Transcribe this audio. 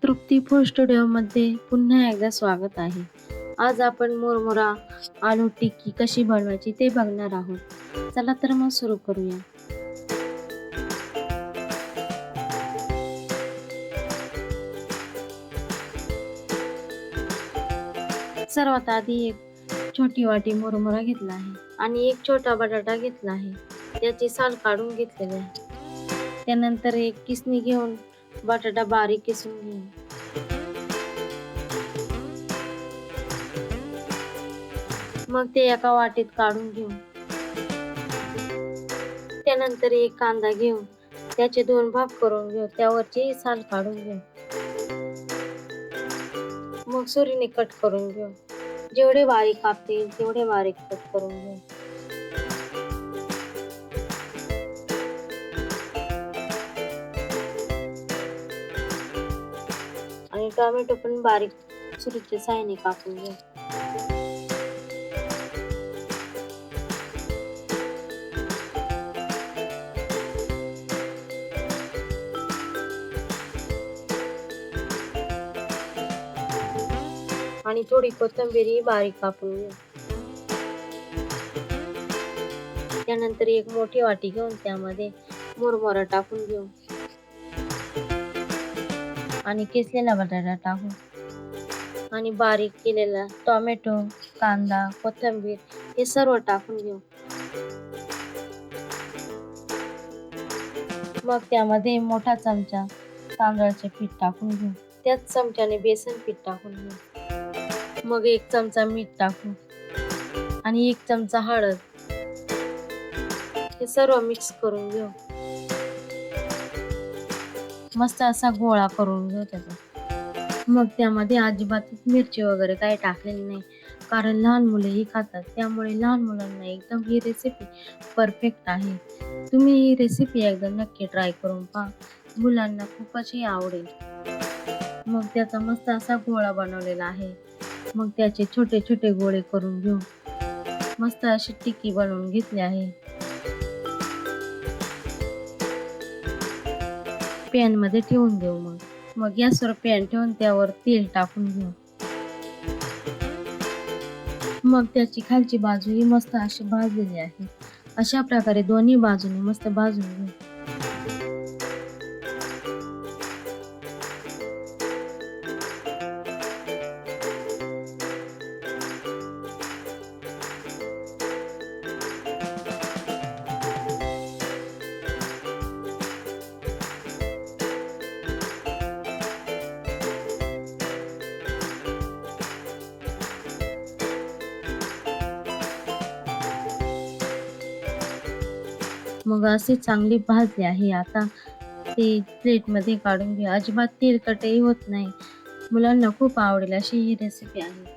तृप्ती food स्टुडिओमध्ये पुन्हा एकदा स्वागत आहे. आज आपण मुरमुरा आलू टिक्की कशी बनवायची ते बघणार आहोत. चला तर मग सुरू करूया. सर्वात आधी एक छोटी वाटी मुरमुरा घेतला आहे आणि एक छोटा बटाटा घेतला आहे. त्याची साल काढून घेतलेली आहे. त्यानंतर एक किसणी घेऊन बटाटा बारीक किसून घेऊ. मग ते एका वाटीत काढून घेऊ. त्यानंतर एक कांदा घेऊ, त्याचे 2 भाग करून घेऊ. त्यावरची साल काढून घेऊ. मग सुरीने कट करून घेऊ. जेवढे बारीक कापतील तेवढे बारीक कट करून घेऊ. आणि टोमॅटो पण बारीक सुरीच्या साहाय्याने कापून घेऊ. आणि थोडी कोथिंबीर बारीक कापून घेऊ. त्यानंतर एक मोठी वाटी घेऊन त्यामध्ये मुरमुरा टाकून घेऊ आणि किसलेला बटाटा टाकू आणि बारीक केलेला टोमॅटो, कांदा, कोथिंबीर हे सर्व टाकून घेऊ. मग त्यामध्ये मोठा चमचा तांदळाचे पीठ टाकून घेऊ. त्याच चमच्याने बेसन पीठ टाकून घेऊ. मग 1 चमचा मीठ टाकू आणि 1 चमचा हळद. हे सर्व मिक्स करून घेऊ. मस्त असा गोळा करून घेऊ त्याचा. मग त्यामध्ये अजिबात मिरची वगैरे काही टाकलेली नाही, कारण लहान मुलेही खातात. त्यामुळे लहान मुलांना एकदम ही रेसिपी परफेक्ट आहे. तुम्ही ही रेसिपी एकदा नक्की ट्राय करून पहा. मुलांना खूपच ही आवडेल. मग त्याचा मस्त असा गोळा बनवलेला आहे. मग त्याचे छोटे छोटे गोळे करून घेऊ. मस्त अशी टिक्की बनवून घेतली आहे. पॅन मध्ये ठेवून देऊ. मग गॅसवर पॅन ठेवून त्यावर तेल टाकून घेऊ. मग त्याची खालची बाजू ही मस्त अशी भाजलेली आहे. अशा प्रकारे दोन्ही बाजूने मस्त भाजून घेऊ. मग असे चांगली भाजली आहे. आता ते प्लेटमध्ये काढून घ्या. अजिबात तेलकटही होत नाही. मुलांना खूप आवडेल अशी ही रेसिपी आहे.